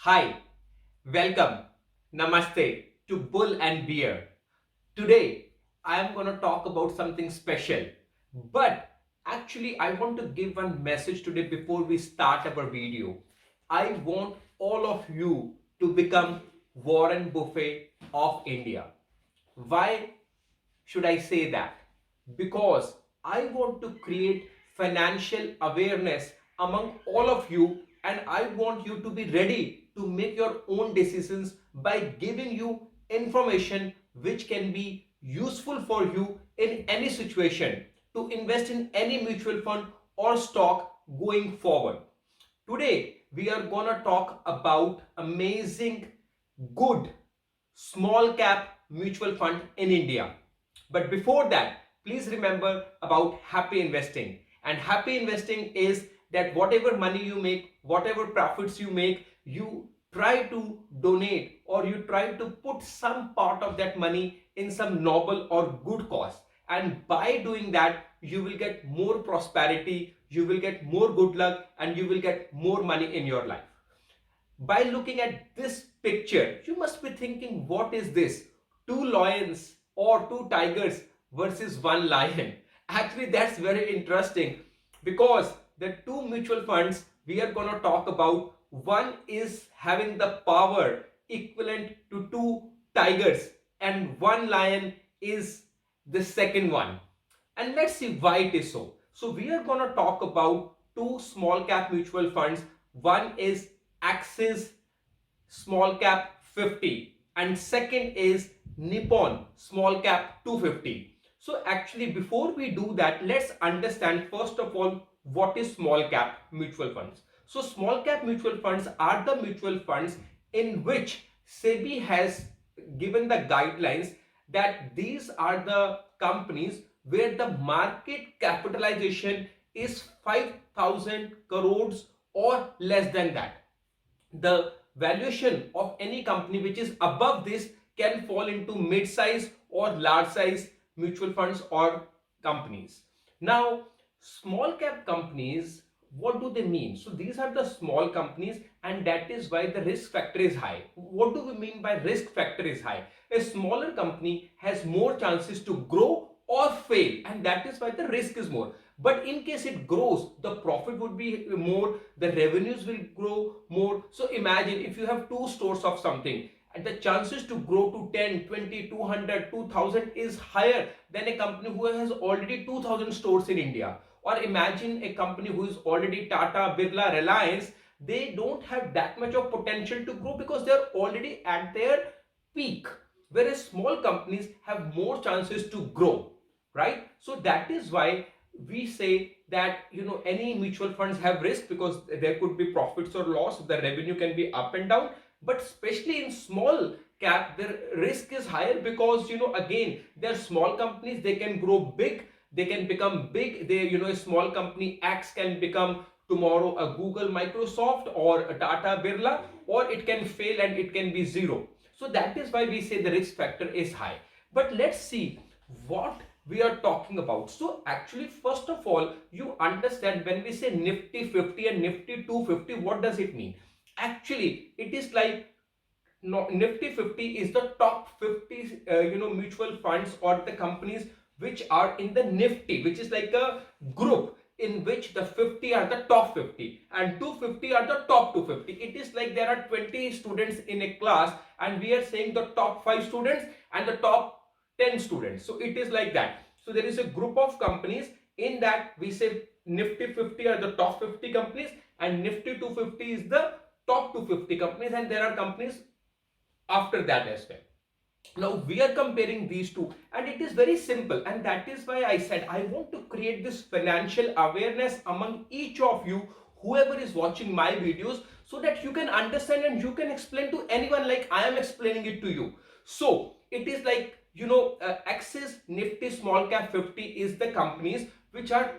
Hi, welcome, namaste to Bull and Beer. Today, I am going to talk about something special. But actually, I want to give one message today before we start our video. I want all of you to become Warren Buffett of India. Why should I say that? Because I want to create financial awareness among all of you, and I want you to be ready to make your own decisions by giving you information which can be useful for you in any situation to invest in any mutual fund or stock going forward. Today we are gonna talk about amazing, good small cap mutual fund in India. But before that, please remember about happy investing. And happy investing is that whatever money you make, whatever profits you make, you try to donate or you try to put some part of that money in some noble or good cause. And by doing that, you will get more prosperity, you will get more good luck, and you will get more money in your life. By looking at this picture, you must be thinking, what is this? Two lions or two tigers versus one lion. Actually, that's very interesting because the two mutual funds we are going to talk about, one is having the power equivalent to two tigers, and one lion is the second one. And let's see why it is so. So, we are going to talk about two small cap mutual funds. One is Axis Smallcap 50 and second is Nippon Smallcap 250. So actually, before we do that, let's understand first of all what is small cap mutual funds. So small cap mutual funds are the mutual funds in which SEBI has given the guidelines that these are the companies where the market capitalization is 5,000 crores or less than that. The valuation of any company which is above this can fall into mid-size or large size mutual funds or companies. Now, small cap companies, what do they mean? So these are the small companies, and that is why the risk factor is high. What do we mean by risk factor is high? A smaller company has more chances to grow or fail, and that is why the risk is more. But in case it grows, the profit would be more, the revenues will grow more. So imagine if you have two stores of something, and the chances to grow to 10, 20, 200, 2000 is higher than a company who has already 2000 stores in India. Or imagine a company who is already Tata, Birla, Reliance, they don't have that much of potential to grow because they're already at their peak. Whereas small companies have more chances to grow, right? So that is why we say that any mutual funds have risk because there could be profits or loss, the revenue can be up and down, but especially in small cap the risk is higher because again they're small companies, they can grow big, they can become big, they a small company X can become tomorrow a Google, Microsoft, or a Tata, Birla, or it can fail and it can be zero. So that is why we say the risk factor is high. But let's see what we are talking about. So actually, first of all, you understand when we say Nifty 50 and Nifty 250, what does it mean? Actually, it is like Nifty 50 is the top 50 mutual funds or the companies which are in the Nifty, which is like a group in which the 50 are the top 50 and 250 are the top 250. It is like there are 20 students in a class and we are saying the top 5 students and the top 10 students. So it is like that. So there is a group of companies in that we say Nifty 50 are the top 50 companies and Nifty 250 is the top 250 companies, and there are companies after that as well. Now we are comparing these two and it is very simple, and that is why I said I want to create this financial awareness among each of you, whoever is watching my videos, so that you can understand and you can explain to anyone like I am explaining it to you. So it is like Axis Nifty Small Cap 50 is the companies which are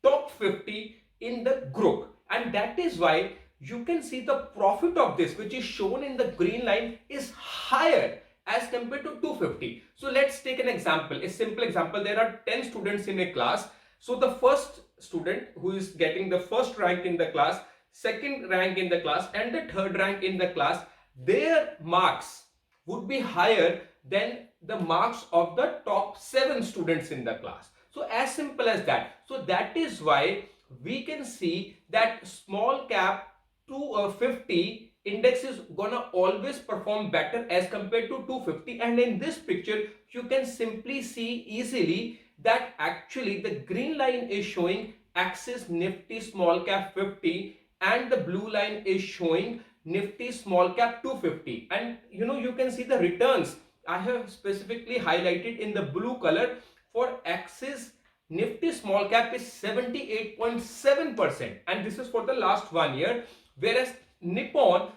top 50 in the group, and that is why you can see the profit of this, which is shown in the green line, is higher as compared to 250. So let's take an example, a simple example. There are 10 students in a class. So the first student who is getting the first rank in the class, second rank in the class and the third rank in the class, their marks would be higher than the marks of the top 7 students in the class. So as simple as that. So that is why we can see that small cap to 50 index is gonna always perform better as compared to 250. And in this picture you can simply see easily that actually the green line is showing Axis Nifty Smallcap 50 and the blue line is showing Nifty Smallcap 250. And you can see the returns I have specifically highlighted in the blue color. For Axis Nifty Smallcap is 78.7%, and this is for the last 1 year, whereas Nippon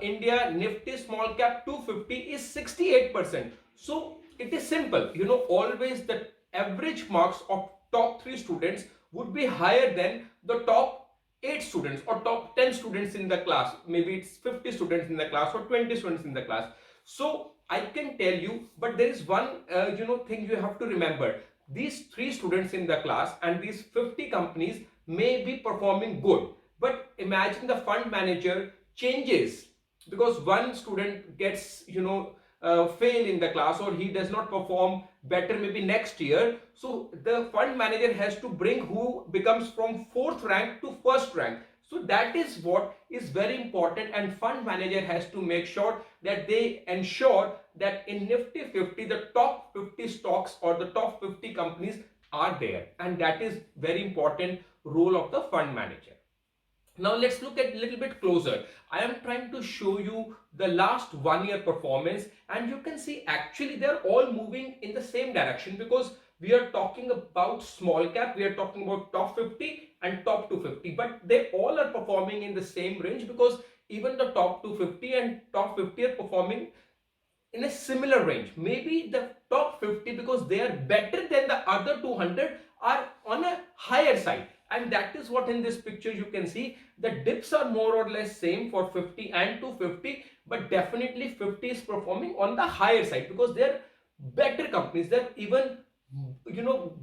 India Nifty Smallcap 250 is 68%. So it is simple, always the average marks of top 3 students would be higher than the top 8 students or top 10 students in the class. Maybe it's 50 students in the class or 20 students in the class. So I can tell you, but there is one thing you have to remember. These 3 students in the class and these 50 companies may be performing good, but imagine the fund manager changes because one student gets fail in the class, or he does not perform better maybe next year. So the fund manager has to bring who becomes from 4th rank to 1st rank. So that is what is very important, and fund manager has to make sure that they ensure that in Nifty 50 the top 50 stocks or the top 50 companies are there, and that is very important role of the fund manager. Now let's look at a little bit closer. I am trying to show you the last 1 year performance, and you can see actually they're all moving in the same direction because we are talking about small cap, we are talking about top 50 and top 250, but they all are performing in the same range because even the top 250 and top 50 are performing in a similar range. Maybe the top 50, because they are better than the other 200, are on a higher side. And that is what in this picture you can see. The dips are more or less same for 50 and 250, but definitely 50 is performing on the higher side because they're better companies. They're even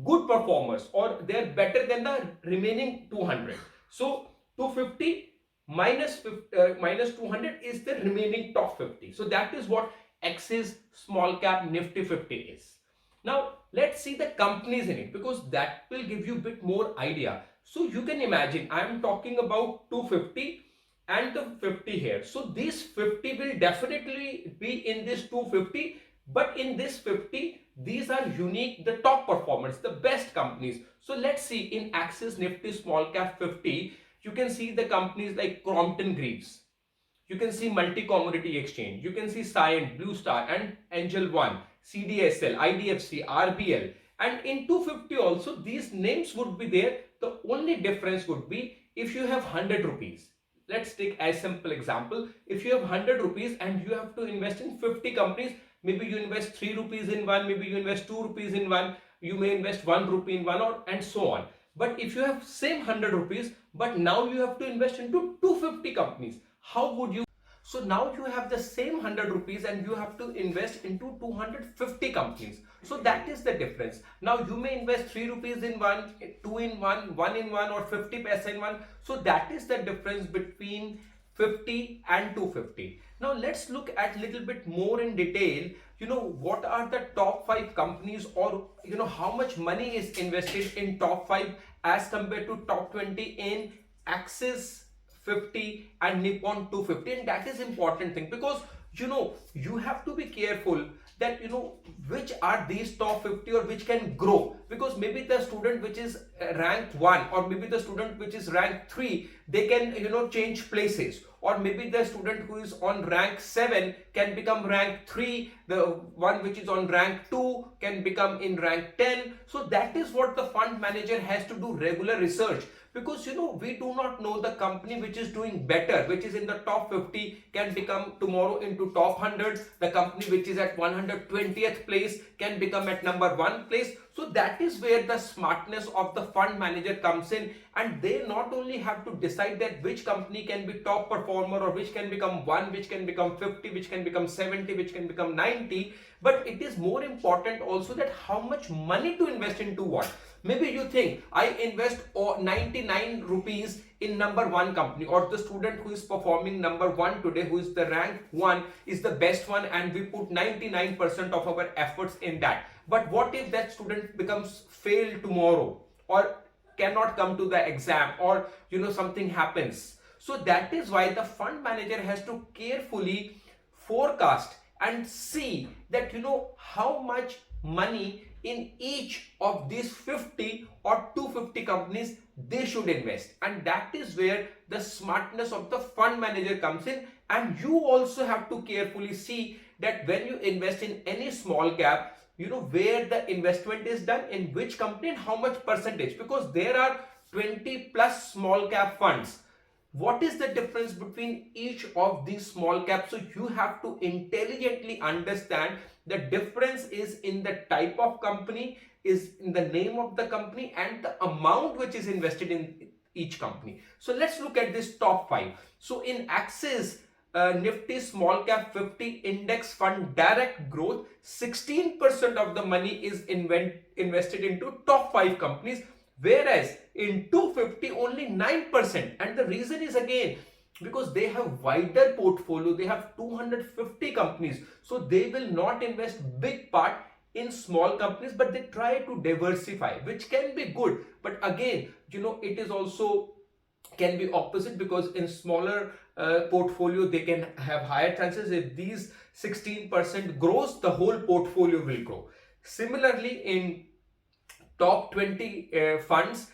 good performers, or they're better than the remaining 200. So 250 minus 200 is the remaining top 50. So that is what Axis Small Cap Nifty 50 is. Now let's see the companies in it, because that will give you a bit more idea. So you can imagine I am talking about 250 and the 50 here. So these 50 will definitely be in this 250, but in this 50 these are unique, the top performers, the best companies. So let's see in Axis Nifty Small Cap 50, you can see the companies like Crompton Greaves, you can see Multi Commodity Exchange, you can see Cyient, Blue Star and Angel One, CDSL, IDFC, RBL, and in 250 also these names would be there. The only difference would be if you have 100 rupees. Let's take a simple example. If you have 100 rupees and you have to invest in 50 companies, maybe you invest 3 rupees in one, maybe you invest 2 rupees in one, you may invest 1 rupee in one, or and so on. But if you have same 100 rupees, but now you have to invest into 250 companies, how would you? So now you have the same 100 rupees and you have to invest into 250 companies. So that is the difference. Now you may invest 3 rupees in one, 2 in one, 1 in one, or 50 paise in one. So that is the difference between 50 and 250. Now let's look at a little bit more in detail, what are the top 5 companies, or how much money is invested in top 5 as compared to top 20 in Axis 50 and Nippon 250. And that is important thing, because you have to be careful that which are these top 50 or which can grow, because maybe the student which is rank 1 or maybe the student which is rank 3, they can change places, or maybe the student who is on rank 7 can become rank 3, the one which is on rank 2 can become in rank 10. So that is what the fund manager has to do regular research, because we do not know the company which is doing better, which is in the top 50, can become tomorrow into top 100. The company which is at 120th place can become at number 1 place. So that is where the smartness of the fund manager comes in, and they not only have to decide that which company can be top performer, or which can become 1, which can become 50, which can become 70, which can become 90, but it is more important also that how much money to invest into what. Maybe you think I invest 99 rupees in number one company, or the student who is performing number one today, who is the rank one, is the best one, and we put 99% of our efforts in that. But what if that student becomes fail tomorrow, or cannot come to the exam, or something happens? So that is why the fund manager has to carefully forecast and see that how much money in each of these 50 or 250 companies they should invest. And that is where the smartness of the fund manager comes in. And you also have to carefully see that when you invest in any small cap, where the investment is done, in which company, and how much percentage, because there are 20 plus small cap funds. What is the difference between each of these small caps? So you have to intelligently understand the difference is in the type of company, is in the name of the company, and the amount which is invested in each company. So let's look at this top 5. So in Axis Nifty Smallcap 50 Index Fund Direct Growth, 16% of the money is invested into top 5 companies, whereas in 250 only 9%. And the reason is again because they have wider portfolio, they have 250 companies, so they will not invest big part in small companies, but they try to diversify, which can be good. But again, it is also can be opposite, because in smaller portfolio they can have higher chances. If these 16% grows, the whole portfolio will grow. Similarly, in top 20 funds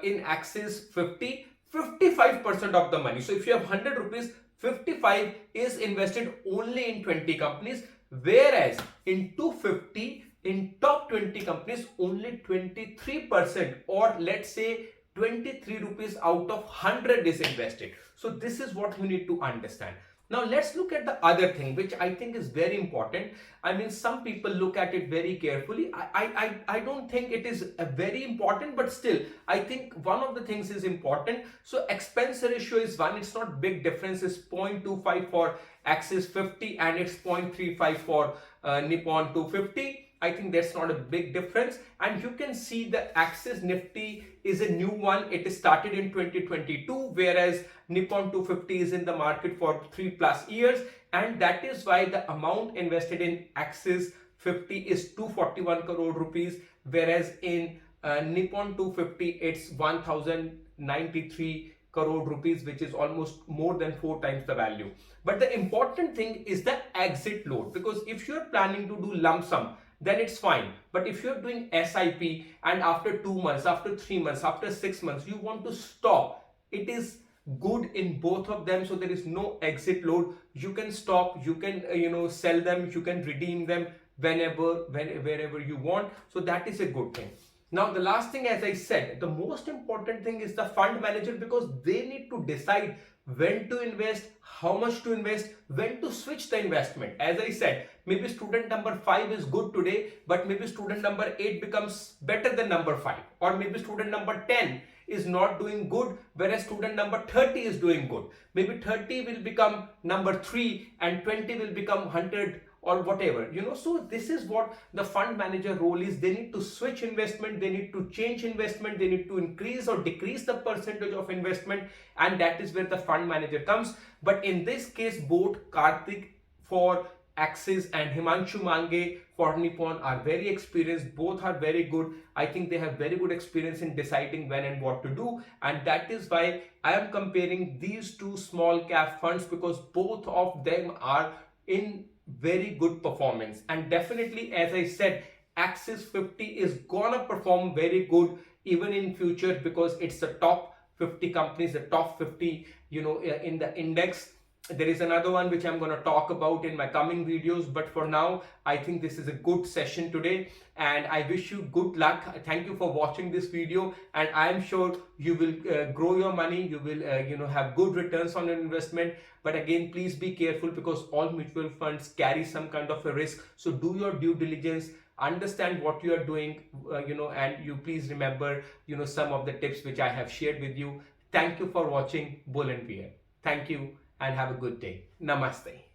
in Axis 50, 55% of the money. So if you have 100 rupees, 55 is invested only in 20 companies, whereas in 250, in top 20 companies, only 23%, or let's say 23 rupees out of 100 is invested. So this is what you need to understand. Now let's look at the other thing, which I think is very important. I mean, some people look at it very carefully. I don't think it is very important, but still, I think one of the things is important. So expense ratio is one. It's not big difference. It's 0.25 for Axis 50 and it's 0.35 for Nippon 250. I think that's not a big difference. And you can see the Axis Nifty is a new one. It is started in 2022, whereas Nippon 250 is in the market for 3+ years. And that is why the amount invested in Axis 50 is 241 crore rupees, whereas in Nippon 250 it's 1093 crore rupees, which is almost more than 4 times the value. But the important thing is the exit load, because if you're planning to do lump sum, then it's fine. But if you're doing SIP and after 2 months, after 3 months, after 6 months, you want to stop, it is good in both of them. So there is no exit load. You can stop, you can sell them, you can redeem them wherever you want. So that is a good thing. Now the last thing, as I said, the most important thing is the fund manager, because they need to decide when to invest, how much to invest, when to switch the investment. As I said, maybe student number 5 is good today, but maybe student number 8 becomes better than number 5, or maybe student number 10 is not doing good, whereas student number 30 is doing good. Maybe 30 will become number 3 and 20 will become 100 or whatever, So this is what the fund manager role is. They need to switch investment, they need to change investment, they need to increase or decrease the percentage of investment, and that is where the fund manager comes. But in this case, both Karthik for Axis and Himanshu Mange for Nippon are very experienced. Both are very good. I think they have very good experience in deciding when and what to do, and that is why I am comparing these two small cap funds, because both of them are in very good performance. And definitely, as I said, Axis 50 is gonna perform very good even in future, because it's the top 50 companies, the top 50 in the index. There is another one which I'm going to talk about in my coming videos, but for now I think this is a good session today, and I wish you good luck. Thank you for watching this video, and I am sure you will grow your money, you will have good returns on your investment. But again, please be careful, because all mutual funds carry some kind of a risk. So do your due diligence, understand what you are doing, and you please remember some of the tips which I have shared with you. Thank you for watching Bull and Bear. Thank you and have a good day. Namaste.